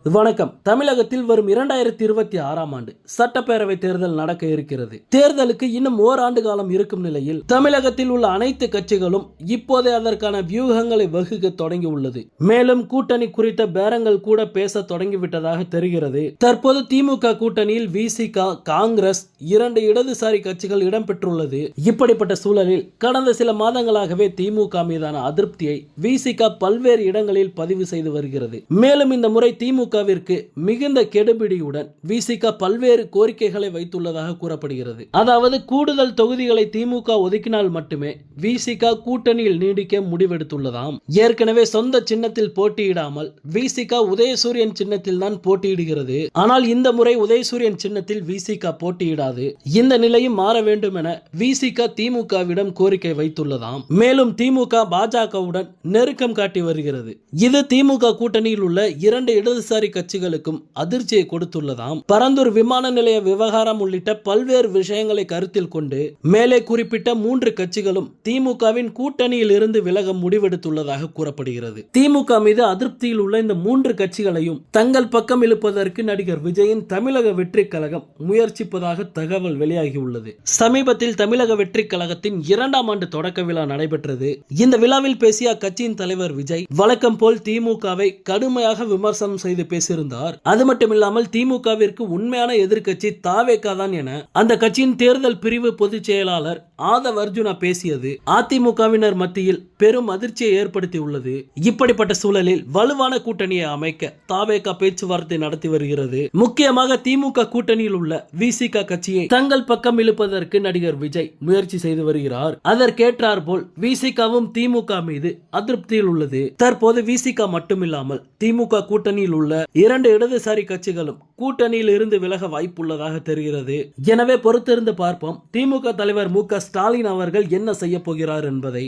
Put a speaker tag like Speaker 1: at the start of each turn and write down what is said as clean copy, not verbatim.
Speaker 1: வணக்கம். தமிழகத்தில் வரும் 2026ஆம் ஆண்டு சட்டப்பேரவை தேர்தல் நடக்க இருக்கிறது. தேர்தலுக்கு இன்னும் ஓராண்டு காலம் இருக்கும் நிலையில் தமிழகத்தில் உள்ள அனைத்து கட்சிகளும் இப்போதே அதற்கான வியூகங்களை வகுக்க தொடங்கி உள்ளது. மேலும் கூட்டணி குறித்த பேரங்கள் கூட பேச தொடங்கிவிட்டதாக தெரிகிறது. தற்போது திமுக கூட்டணியில் விசிக, காங்கிரஸ், 2 இடதுசாரி கட்சிகள் இடம்பெற்றுள்ளது. இப்படிப்பட்ட சூழலில் கடந்த சில மாதங்களாகவே திமுக மீதான அதிருப்தியை விசிக பல்வேறு இடங்களில் பதிவு செய்து வருகிறது. மேலும் இந்த முறை திமுக மிகுந்த கெடுபிடியுடன் விசிக பல்வேறு கோரிக்கைகளை வைத்துள்ளதாக கூறப்படுகிறது. அதாவது கூடுதல் தொகுதிகளை திமுக ஒதுக்கினால் மட்டுமே விசிக கூட்டணியில் நீடிக்க முடிவெடுத்துள்ளதாம். ஏற்கனவே சொந்த சின்னத்தில் போட்டியிடாமல் விசிக உதயசூரியன் சின்னத்தில் தான் போட்டியிடுகிறது. ஆனால் இந்த முறை உதயசூரியன் சின்னத்தில் விசிக போட்டியிடாது. இந்த நிலையும் மாற வேண்டும் என விசிக திமுகவிடம் கோரிக்கை வைத்துள்ளதாம். மேலும் திமுக பாஜகவுடன் நெருக்கம் காட்டி வருகிறது. இது திமுக கூட்டணியில் உள்ள 2 இடதுசாரி கட்சிகளுக்கும் அதிர்ச்சியை கொடுத்துள்ளதாம். பரந்தூர் விமான நிலைய விவகாரம் உள்ளிட்ட பல்வேறு விஷயங்களை கருத்தில் கொண்டு மேலே குறிப்பிட்ட 3 கட்சிகளும் திமுகவின் கூட்டணியில் இருந்து விலக முடிவெடுத்துள்ளதாக கூறப்படுகிறது. திமுக மீது அதிருப்தியில் உள்ள இந்த 3 கட்சிகளையும் தங்கள் பக்கம் இழுப்பதற்கு நடிகர் விஜயின் தமிழக வெற்றி கழகம் முயற்சிப்பதாக தகவல் வெளியாகியுள்ளது. சமீபத்தில் தமிழக வெற்றி கழகத்தின் 2ஆம் ஆண்டு தொடக்க விழா நடைபெற்றது. இந்த விழாவில் பேசிய அக்கட்சியின் தலைவர் விஜய் வழக்கம் போல் திமுகவை கடுமையாக விமர்சனம் செய்து பேசியிருந்தார். அது மட்டுமில்லாமல் திமுகவிற்கு உண்மையான எதிர்க்கட்சி தாவேகா தான் என அந்த கட்சியின் தேர்தல் பிரிவு பொதுச் செயலாளர் ஆதவ் அர்ஜுனா பேசியது அதிமுகவினர் மத்தியில் பெரும் அதிர்ச்சியை ஏற்படுத்தி உள்ளது. இப்படிப்பட்ட சூழலில் வலுவான கூட்டணியை அமைக்க தாவேகா பேச்சுவார்த்தை நடத்தி வருகிறது. முக்கியமாக திமுக கூட்டணியில் உள்ள விசிக கட்சியை தங்கள் பக்கம் இழுப்பதற்கு நடிகர் விஜய் முயற்சி செய்து வருகிறார். அதற்கேற்றார் போல் விசிகவும் திமுக மீது அதிருப்தியில் உள்ளது. தற்போது விசிக மட்டுமில்லாமல் திமுக கூட்டணியில் உள்ள 2 இடதுசாரி கட்சிகளும் கூட்டணியில் இருந்து விலக வாய்ப்புள்ளதாக தெரிகிறது. எனவே பொறுத்திருந்து பார்ப்போம். திமுக தலைவர் மு.க. ஸ்டாலின் அவர்கள் என்ன செய்ய போகிறார் என்பதை.